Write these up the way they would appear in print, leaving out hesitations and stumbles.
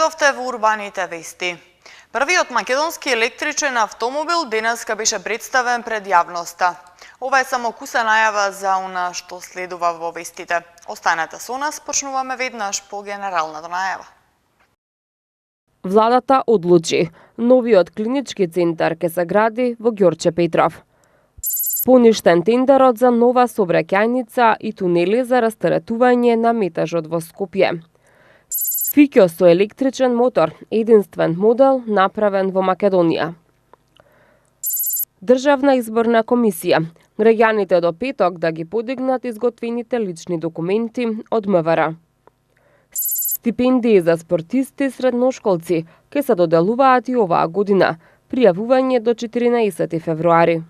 Следовте во урбаните вести. Првиот македонски електричен автомобил денеска беше представен пред јавноста. Ова е само куса најава за она што следува во вестите. Останете со нас, почнуваме веднаш по генералната најава. Владата одлучи. Новиот клинички центар ќе се гради во Ѓорче Петров. Поништен тендерот за нова сообраќајница и тунели за растаретување на метажот во Скопје. Фиќо со електричен мотор, единствен модел направен во Македонија. Државна изборна комисија. Граѓаните до петок да ги подигнат изготвените лични документи од МВР. Стипендии за спортисти средношколци ќе се доделуваат и оваа година. Пријавување до 14 февруари.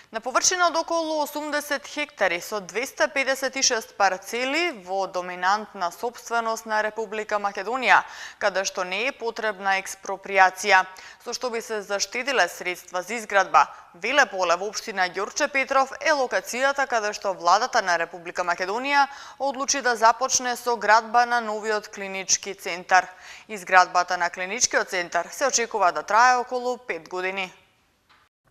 На површина од околу 80 хектари со 256 парцели во доминантна сопственост на Република Македонија, каде што не е потребна експроприација, со што би се заштедиле средства за изградба. Веле поле во општина Ѓорче Петров е локацијата каде што владата на Република Македонија одлучи да започне со градба на новиот клинички центар. Изградбата на клиничкиот центар се очекува да трае околу 5 години.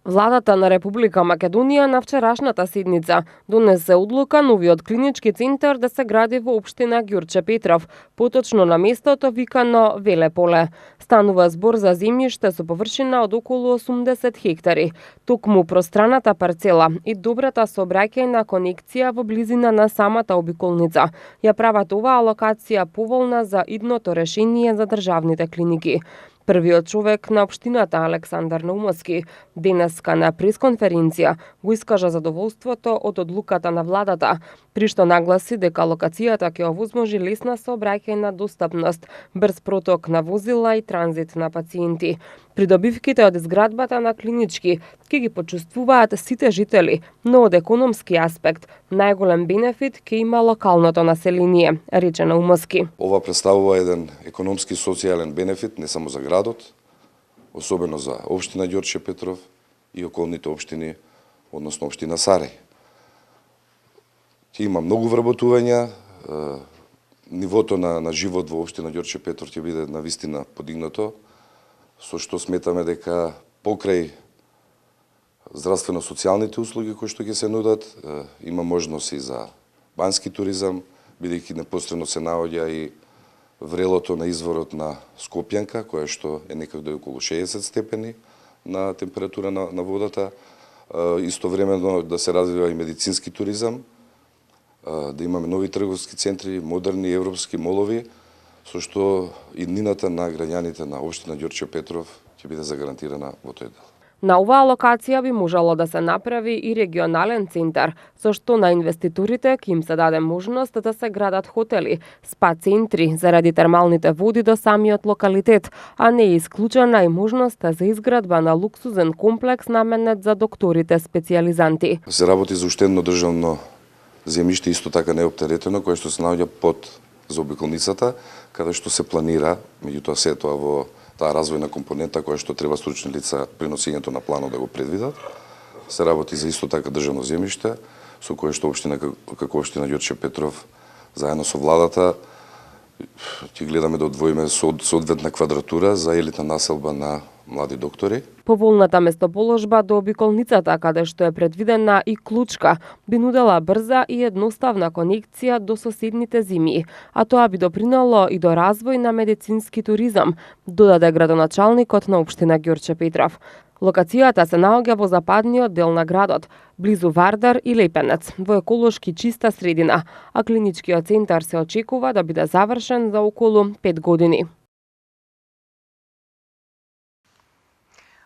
Владата на Република Македонија на вчерашната седница донесе одлука новиот клинички центар да се гради во општина Ѓорче Петров, поточно на местото викано Веле поле. Станува збор за земјиште со површина од околу 80 хектари. Токму пространата парцела и добрата сообраќајна конекција во близина на самата обиколница ја прават оваа локација поволна за идното решение за државните клиники. Првиот човек на општината Александар Наумовски денеска на пресконференција го искажа задоволството од одлуката на владата, при што нагласи дека локацијата ќе овозможи лесна сообраќајна достапност, брз проток на возила и транзит на пациенти. Придобивките од изградбата на клинички ќе ги почувствуваат сите жители, но од економски аспект најголем бенефит ќе има локалното население, рече Наумовски. Ова представува еден економски социјален бенефит не само за градот, особено за општина Ѓорче Петров и околните општини, односно општина Сарај. Ќе има многу вработувања, нивото на живот во општина Ѓорче Петров ќе биде навистина подигнато, со што сметаме дека покрај здравствено-социјалните услуги кои што ќе се нудат, има можност и за бански туризам, бидејќи непосредно се наоѓа и врелото на изворот на Скопјанка, која што е некаде околу 60 степени на температура на водата. Истовремено да се развива и медицински туризам, да имаме нови трговски центри, модерни европски молови, со што иднината на граѓаните на општина Ѓорче Петров ќе биде загарантирана во тој дел. На оваа локација би можело да се направи и регионален центар, со што на инвеститорите ќе им се даде можност да се градат хотели, спа центри заради термалните води до самиот локалитет, а не е исклучена и можноста за изградба на луксузен комплекс наменет за докторите специјализанти. Се работи за уште едно државно земјиште исто така неоптеретено, кое што се наоѓа под заобиколницата, каде што се планира, меѓутоа се тоа во таа развојна компонента која што треба стручни лица при носењето на планот да го предвидат. Се работи за исто така државно земјиште, со кое што општина како општина Ѓорче Петров заедно со владата ќе гледаме да одвоиме соодветна квадратура за елитна населба на млади доктори. Поволната местоположба до обиколницата, каде што е предвидена и клучка, би нудела брза и едноставна конекција до соседните земји, а тоа би допринело и до развој на медицински туризам, додаде градоначалникот на општина Ѓорче Петров. Локацијата се наоѓа во западниот дел на градот, близу Вардар и Лепенец, во еколошки чиста средина, а клиничкиот центар се очекува да биде завршен за околу 5 години.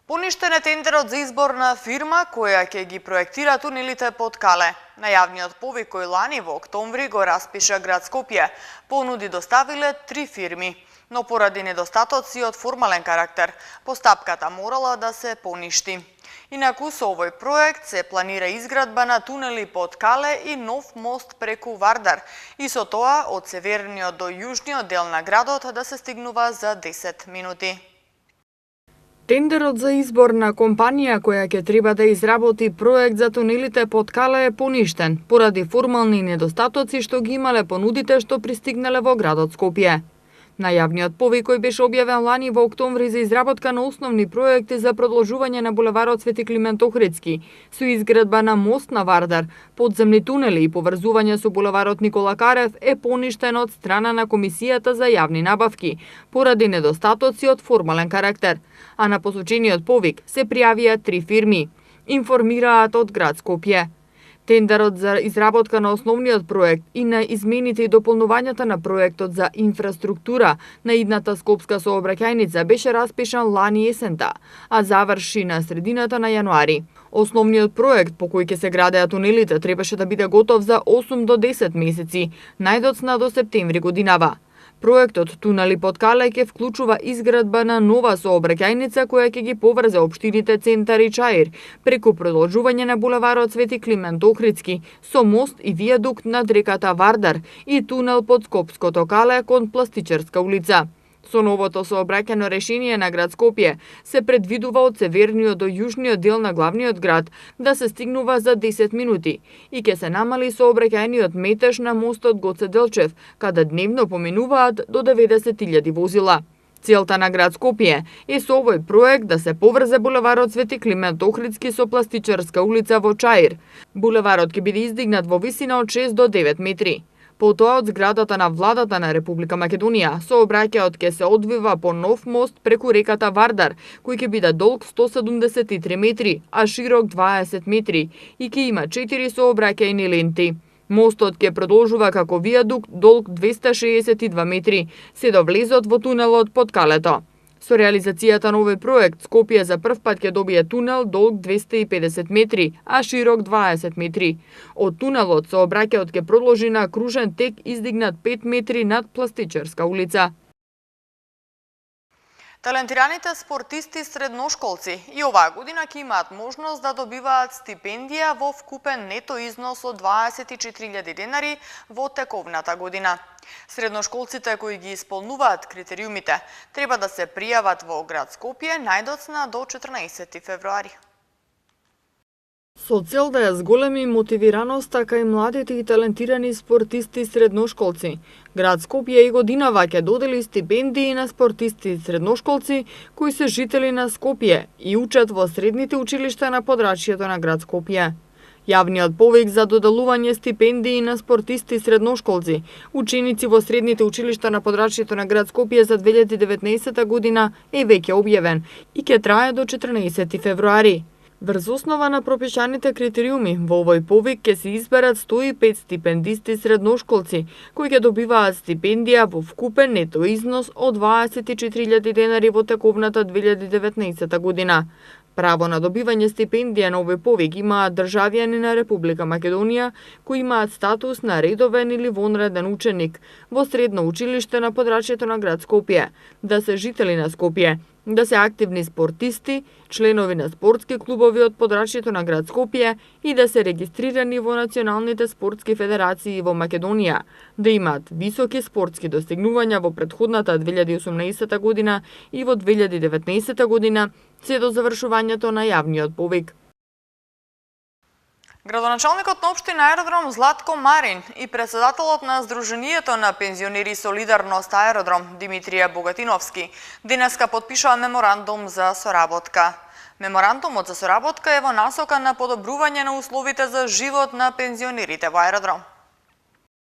Поништен е тендерот за избор на фирма која ќе ги проектира тунелите под Кале. На јавниот повик кој лани во октомври го распиша град Скопје, понуди доставиле 3 фирми, но поради недостатоци од формален карактер, постапката морала да се поништи. Инаку со овој проект се планира изградба на тунели под Кале и нов мост преку Вардар, и со тоа од северниот до јужниот дел на градот да се стигнува за 10 минути. Тендерот за избор на компанија која ќе треба да изработи проект за тунелите под Кале е поништен поради формални недостатоци што ги имале понудите што пристигнале во градот Скопје. На јавниот повик кој беше објавен лани во октомври за изработка на основни проекти за продолжување на булеварот Свети Климент Охридски, со изградба на мост на Вардар, подземни тунели и поврзување со булеварот Никола Карев е поништен од страна на Комисијата за јавни набавки, поради недостатоци од формален карактер. А на посочениот повик се пријавија 3 фирми, информираат од град Скопје. Тендерот за изработка на основниот проект и на измените и дополнувањата на проектот за инфраструктура на идната скопска сообраќајница беше распишан лани есента, а заврши на средината на јануари. Основниот проект по кој ќе се градеа тунелите требаше да биде готов за 8 до 10 месеци, најдоцна до септември годинава. Проектот Тунели под Кале ќе вклучува изградба на нова сообраќајница која ќе ги поврзе општините Центар и Чаир преку продолжување на булеварот Свети Климент Охридски со мост и вијадукт над реката Вардар и тунел под Скопското Кале кон Пластичарска улица. Со новото сообраќајно решение на град Скопје се предвидува од северниот до јужниот дел на главниот град да се стигнува за 10 минути и ќе се намали сообраќајниот метеж на мостот Гоце Делчев, каде дневно поминуваат до 90.000 возила. Целта на град Скопје е со овој проект да се поврзе булеварот Свети Климент Охридски со Пластичарска улица во Чаир. Булеварот ќе биде издигнат во висина од 6 до 9 метри. Потоа од зградата на владата на Република Македонија сообраќајот ќе се одвива по нов мост преку реката Вардар, кој ќе биде долг 173 метри, а широк 20 метри и ќе има 4 сообраќајни ленти. Мостот ќе продолжува како вијадукт долг 262 метри, се до влезот во тунелот под Калето. Со реализацијата на овој проект, Скопје за прв пат ќе добие тунел долг 250 метри, а широк 20 метри. Од тунелот сообраќајот ќе продолжи на кружен тек издигнат 5 метри над Пластичарска улица. Талентираните спортисти средношколци и оваа година ќе имаат можност да добиваат стипендија во вкупен нето износ од 24.000 денари во тековната година. Средношколците кои ги исполнуваат критериумите треба да се пријават во град Скопје најдоцна до 14 февруари. Со цел да ја зголеми мотивираноста кај младите и талентирани спортисти средношколци, град Скопје и годинава ќе додели стипендии на спортисти средношколци кои се жители на Скопје и учат во средните училишта на подрачјето на град Скопје. Јавниот повик за доделување стипендии на спортисти средношколци, ученици во средните училишта на подрачјето на град Скопје за 2019 година е веќе објавен и ќе трае до 14 февруари. Врз основа на пропишаните критериуми, во овој повик ќе се изберат 105 стипендисти средношколци, кои ќе добиваат стипендија во вкупен нето износ од 24.000 денари во тековната 2019 година. Право на добивање стипендија на овој повик имаат државјани на Република Македонија кои имаат статус на редовен или вонреден ученик во средно училиште на подрачјето на град Скопје, да се жители на Скопје, да се активни спортисти, членови на спортски клубови од подрачјето на град Скопје и да се регистрирани во националните спортски федерации во Македонија, да имаат високи спортски достигнувања во претходната 2018 година и во 2019 година, се до завршувањето на јавниот повик. Градоначалникот на општина Аеродром Златко Марин и председателот на Сдруженијето на пензионери Солидарност Аеродром Димитрија Богатиновски денеска подпишаа меморандум за соработка. Меморандумот за соработка е во насока на подобрување на условите за живот на пензионерите во аеродром.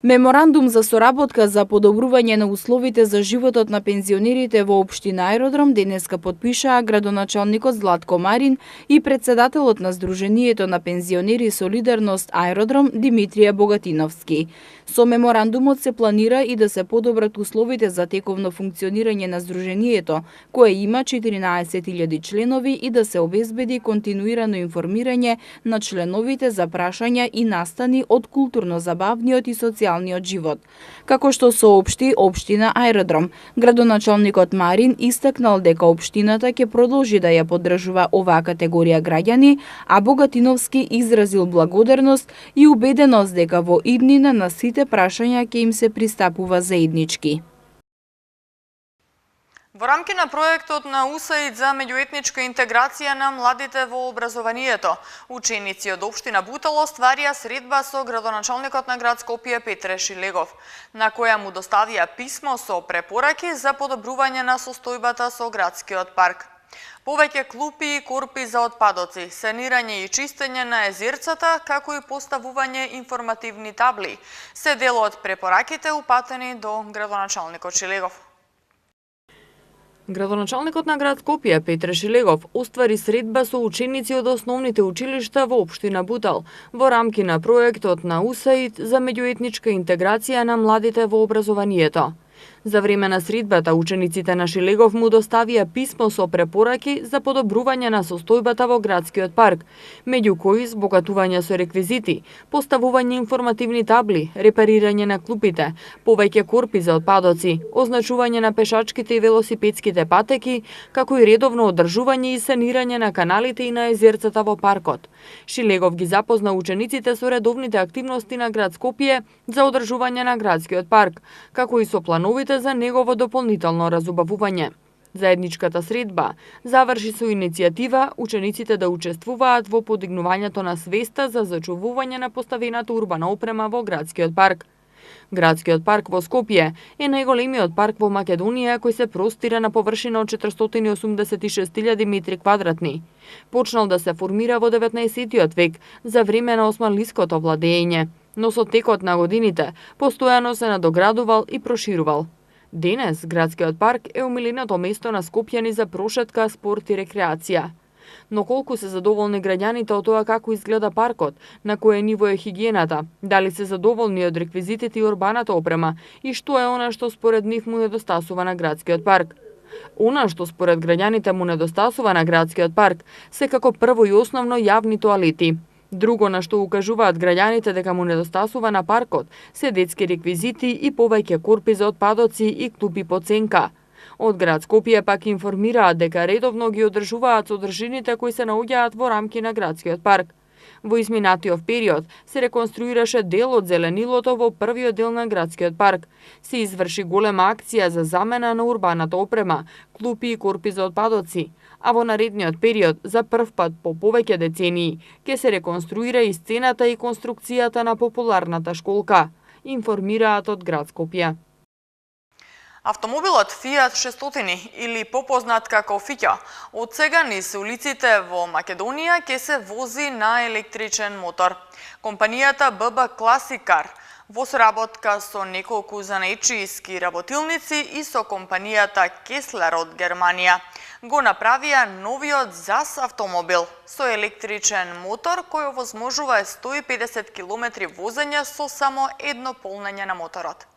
Меморандум за соработка за подобрување на условите за животот на пензионерите во општина Аеродром денеска подпишаа градоначалникот Златко Марин и председателот на Сдруженијето на пензионери Солидарност Аеродром Димитрија Богатиновски. Со меморандумот се планира и да се подобрат условите за тековно функционирање на Сдруженијето, кое има 14.000 членови, и да се обезбеди континуирано информирање на членовите за прашања и настани од културно-забавниот и социјалниот живот. Како што соопшти општина Аеродром, градоначалникот Марин истакнал дека општината ќе продолжи да ја поддржува оваа категорија граѓани, а Богатиновски изразил благодарност и убеденост дека во иднина на сите прашања ќе им се пристапува заеднички. Во рамки на проектот на УСАИД за меѓуетничка интеграција на младите во образованието, ученици од општина Бутал остварија средба со градоначалникот на град Скопје Петре Шилегов, на која му доставија писмо со препораки за подобрување на состојбата со градскиот парк. Повеќе клупи и корпи за отпадоци, санирање и чистење на езерцата, како и поставување информативни табли, се дел од препораките упатени до градоначалникот Шилегов. Градоначалникот на град Скопје Петре Шилегов оствари средба со ученици од основните училишта во општина Бутал во рамки на проектот на УСАИД за меѓуетничка интеграција на младите во образованието. За време на средбата, учениците на Шилегов му доставија писмо со препораки за подобрување на состојбата во градскиот парк, меѓу кои збогатување со реквизити, поставување информативни табли, репарирање на клупите, повеќе корпи за отпадоци, означување на пешачките и велосипедските патеки, како и редовно одржување и санирање на каналите и на езерцата во паркот. Шилегов ги запозна учениците со редовните активности на град Скопје за одржување на градскиот парк, како и со плановите за негово дополнително разубавување. Заедничката средба заврши со иницијатива учениците да учествуваат во подигнувањето на свеста за зачувување на поставената урбана опрема во градскиот парк. Градскиот парк во Скопје е најголемиот парк во Македонија кој се простира на површина од 486.000 метри квадратни. Почнал да се формира во 19. век за време на османлиското владење, но со текот на годините постојано се надоградувал и проширувал. Денес градскиот парк е омиленото место на скопјани за прошетка, спорт и рекреација. Но колку се задоволни граѓаните од тоа како изгледа паркот, на кое ниво е хигиената, дали се задоволни од реквизитите и урбаната опрема и што е она што според нив му недостасува на градскиот парк. Она што според граѓаните му недостасува на градскиот парк се како прво и основно јавни тоалети. Друго на што укажуваат граѓаните дека му недостасува на паркот се детски реквизити и повеќе корпи за отпадоци и клупи по ценка. Од град Скопје пак информираат дека редовно ги одржуваат содржините кои се наоѓаат во рамки на градскиот парк. Во изминатиот период се реконструираше дел од зеленилото во првиот дел на градскиот парк. Се изврши голема акција за замена на урбаната опрема, клупи и корпи за отпадоци, а во наредниот период, за прв пат по повеќе децении, ќе се реконструира и сцената и конструкцијата на популарната школка, информираат од град Скопје. Автомобилот Fiat 600 или попознат како Фиќо, од сега низ улиците во Македонија ќе се вози на електричен мотор. Компанијата BB Classic Car во соработка со неколку занаечиски работилници и со компанијата Kessler од Германија го направија новиот ЗАЗ автомобил со електричен мотор кој овозможува 150 км возење со само едно полнење на моторот.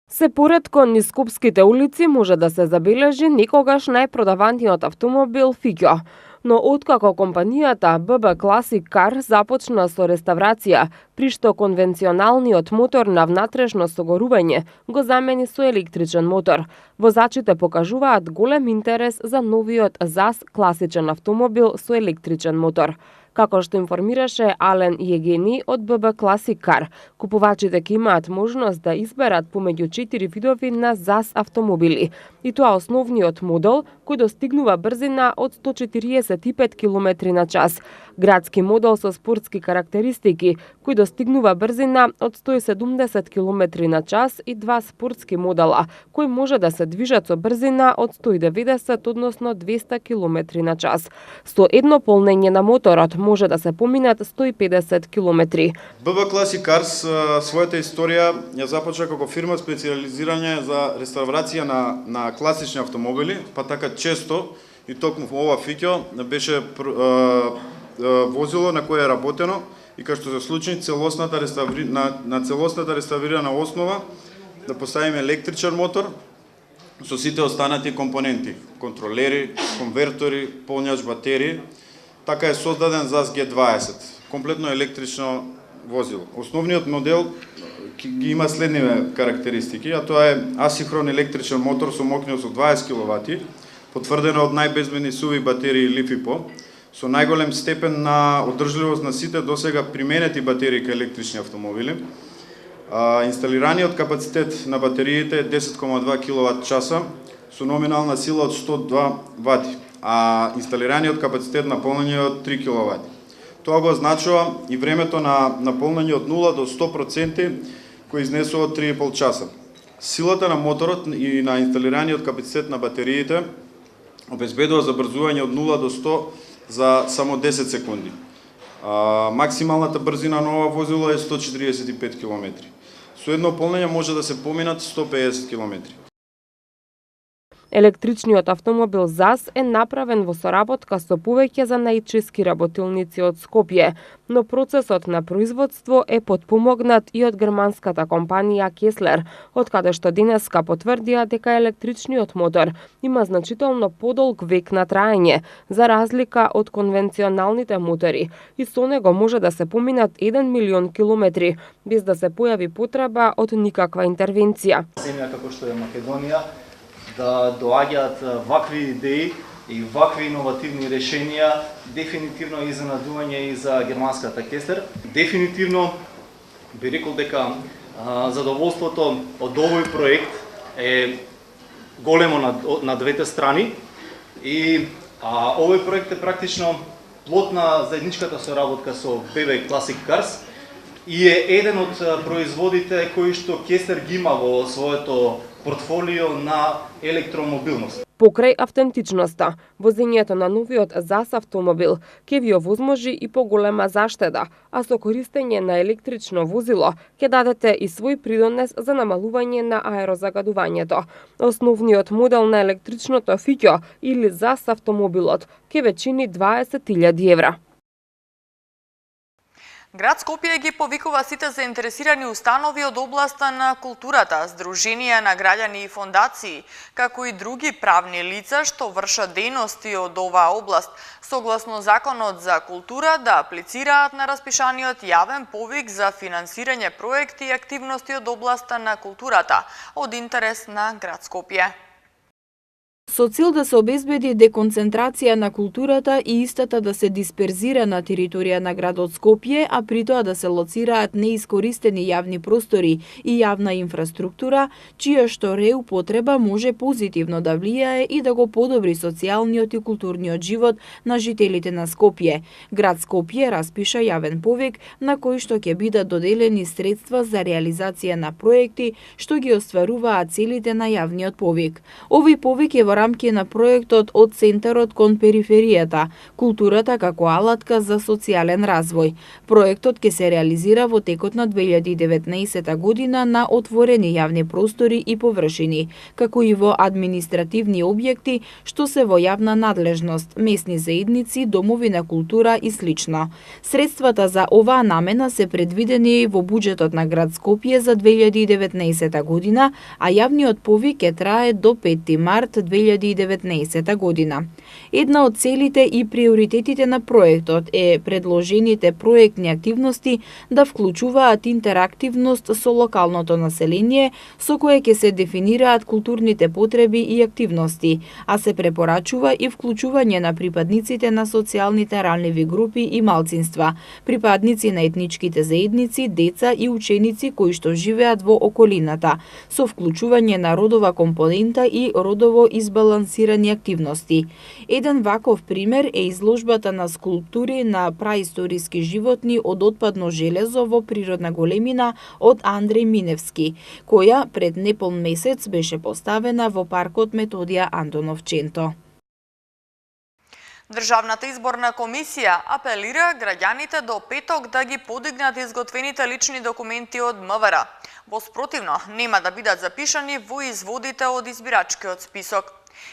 Се поредко низ скопските улици може да се забележи некогаш најпродаваниот автомобил Фиќо. Но откако компанијата BB Classic Car започна со реставрација, при што конвенционалниот мотор на внатрешно согорување го замени со електричен мотор, возачите покажуваат голем интерес за новиот ЗАЗ класичен автомобил со електричен мотор. Како што информираше Ален Јегени од BB Classic Car, купувачите ќе имаат можност да изберат помеѓу 4 видови на ЗАЗ автомобили, и тоа основниот модел кој достигнува брзина од 145 км на час, градски модел со спортски карактеристики кој достигнува брзина од 170 км на час и два спортски модела кои може да се движат со брзина од 190 односно 200 км на час. Со едно полнење на моторот може да се поминат 150 км. BB Classic Cars својата историја ја започна како фирма специализирање за реставрација на класични автомобили, па така често и токму ова Фиќо беше возило на кое е работено и кај што се случи на целосната реставрирана основа да поставиме електричен мотор со сите останати компоненти, контролери, конвертори, полњач батерии. Така е создаден ЗАЗ G20, комплетно електрично возило. Основниот модел ги има следниве карактеристики, а тоа е асинхрон електричен мотор со мокненост од 20 кВт, потврдено од најбезбедни суви батерии LiFePO, со најголем степен на одржливост на сите досега применети батерии кај електрични автомобили. Инсталираниот капацитет на батериите е 10,2 кВт часа, со номинална сила од 102 вати, а инсталираниот капацитет на полнење од 3 киловати. Тоа го означува и времето на полнење од 0 до 100% кој изнесува 3,5 часа. Силата на моторот и на инсталираниот капацитет на батериите обезбедува забрзување од 0 до 100 за само 10 секунди. Максималната брзина на ова возило е 145 км. Со едно полнење може да се поминат 150 км. Електричниот автомобил ЗАЗ е направен во соработка со повеќе за најчески работилници од Скопје, но процесот на производство е потпомогнат и од германската компанија Кеслер, од каде што денеска потврдија дека електричниот мотор има значително подолг век на траење, за разлика од конвенционалните мотори, и со него може да се поминат 1 милион километри, без да се појави потреба од никаква интервенција. Земја како што е Македонија, да доаѓаат вакви идеи и вакви иновативни решенија, дефинитивно е изненадување и за германската Кеслер. Дефинитивно би рекол дека задоволството од овој проект е големо на двете страни и овој проект е практично плод на заедничката соработка со BB Classic Cars и е еден од производите кои што Кеслер ги има во своето портфолио на електромобилност. Покрај автентичноста, возењето на новиот ЗАЗ автомобил ќе ви овозможи и поголема заштеда, а со користење на електрично возило ќе дадете и свој придонес за намалување на аерозагадувањето. Основниот модел на електричното Фиќо или ЗАЗ автомобилот ќе ве чини 20.000 евра. Град Скопје ги повикува сите заинтересирани установи од областа на културата, здруженија на граѓани и фондации, како и други правни лица што вршат дејности од оваа област, согласно Законот за култура, да аплицираат на распишаниот јавен повик за финансирање проекти и активности од областа на културата од интерес на град Скопје. Со цел да се обезбеди деконцентрација на културата и истата да се дисперзира на територија на градот Скопје, а при тоа да се лоцираат неискористени јавни простори и јавна инфраструктура, чија што реупотреба може позитивно да влијае и да го подобри социјалниот и културниот живот на жителите на Скопје. Град Скопје распиша јавен повик на кој што ќе бидат доделени средства за реализација на проекти што ги остваруваат целите на јавниот повик. Овој повик е во рамки на проектот од центарот кон периферијата, културата како алатка за социјален развој. Проектот ќе се реализира во текот на 2019 година на отворени јавни простори и површини, како и во административни објекти што се во јавна надлежност, местни заедници, домови на култура и слично. Средствата за оваа намена се предвидени во буџетот на град Скопје за 2019 година, а јавниот повик ќе трае до 5 март 2019 година. Една од целите и приоритетите на проектот е предложените проектни активности да вклучуваат интерактивност со локалното население, со кое ќе се дефинираат културните потреби и активности, а се препорачува и вклучување на припадниците на социјалните ранливи групи и малцинства, припадници на етничките заедници, деца и ученици кои што живеат во околината, со вклучување на родова компонента и родово избалансирани активности. Еден ваков пример е изложбата на скулптури на праисториски животни од отпадно железо во природна големина од Андреј Миневски, која пред неполн месец беше поставена во паркот Методија Антонов Ченто. Државната изборна комисија апелира граѓаните до петок да ги подигнат изготвените лични документи од МВР. Во спротивно, нема да бидат запишани во изводите од избирачкиот список.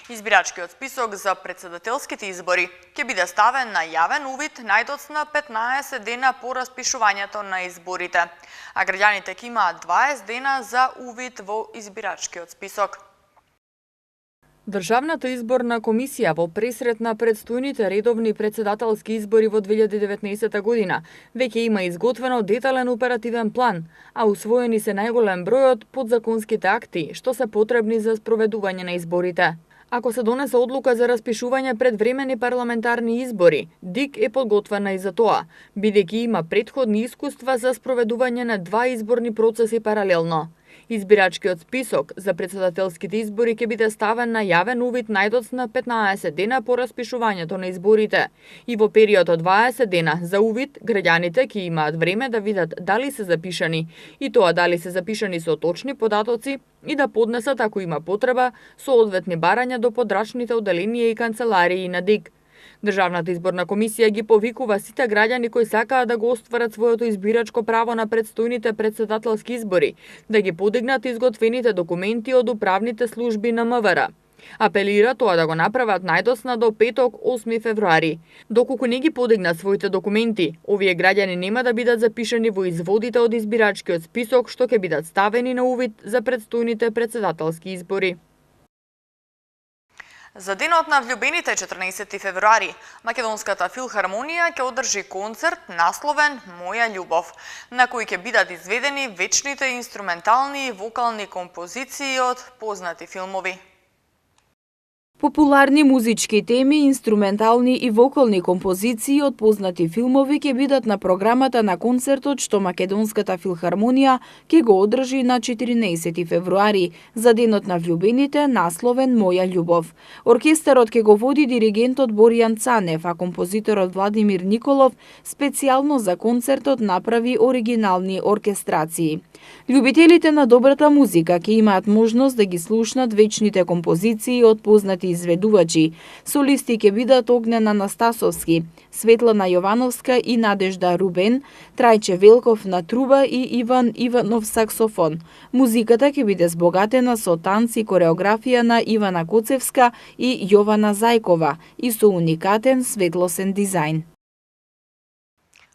Избирачкиот список за председателските избори ќе биде ставен на јавен увид најдоцна 15 дена по распишувањето на изборите, а граѓаните ќе имаат 20 дена за увид во избирачкиот список. Државната изборна комисија во пресрет на предстојните редовни председателски избори во 2019 година веќе има изготвено детален оперативен план, а усвоени се најголем бројот подзаконските акти што се потребни за спроведување на изборите. Ако се донесе одлука за распишување пред времени парламентарни избори, ДИК е подготвена и за тоа, бидејќи има претходни искуства за спроведување на два изборни процеси паралелно. Избирачкиот список за председателските избори ќе биде ставен на јавен увид најдоцна 15 дена по распишувањето на изборите. И во период од 20 дена за увид, граѓаните ќе имаат време да видат дали се запишани, и тоа дали се запишани со точни податоци и да поднесат, ако има потреба, соодветни барања до подрачните одделенија и канцеларии на ДИК. Државната изборна комисија ги повикува сите граѓани кои сакаат да го остварат своето избирачко право на предстојните председателски избори, да ги подигнат изготвените документи од управните служби на МВР. Апелира тоа да го направат најдоцна до петок 8 февруари. Доколку не ги подигнат своите документи, овие граѓани нема да бидат запишани во изводите од избирачкиот список што ќе бидат ставени на увид за предстојните председателски избори. За денот на влюбените 14 февруари, Македонската филхармонија ќе одржи концерт насловен Моја љубов, на кој ќе бидат изведени вечните инструментални и вокални композиции од познати филмови. Популарни музички теми, инструментални и вокални композиции од познати филмови ќе бидат на програмата на концертот што Македонската филхармонија ќе го одржи на 14 февруари за денот на влюбените насловен Моја љубов. Оркестарот ќе го води диригентот Боријан Цанев, а композиторот Владимир Николов специјално за концертот направи оригинални оркестрации. Љубителите на добрата музика ќе имаат можност да ги слушнат вечните композиции од познати изведувачи. Солисти ќе бидат Огнен Анастасовски, Светлана Јовановска и Надежда Рубен, Трајче Велков на труба и Иван Иванов саксофон. Музиката ќе биде збогатена со танц и кореографија на Ивана Коцевска и Јована Зајкова и со уникатен светлосен дизајн.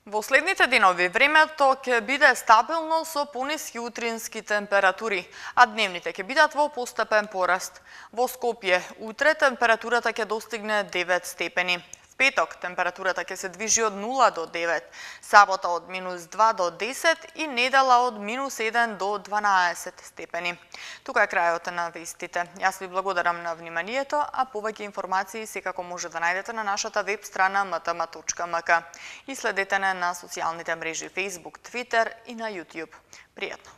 Во следните денови времето ќе биде стабилно со пониски утрински температури, а дневните ќе бидат во постепен пораст. Во Скопје утре температурата ќе достигне 9 степени. В петок температурата ќе се движи од 0 до 9, сабота од -2 до 10 и недела од -1 до 12 степени. Тука е крајот на вестите. Јас ви благодарам на вниманието, а повеќе информации секако може да најдете на нашата веб страна mtm.mk и следете на социјалните мрежи Facebook, Twitter и на YouTube. Пријатно!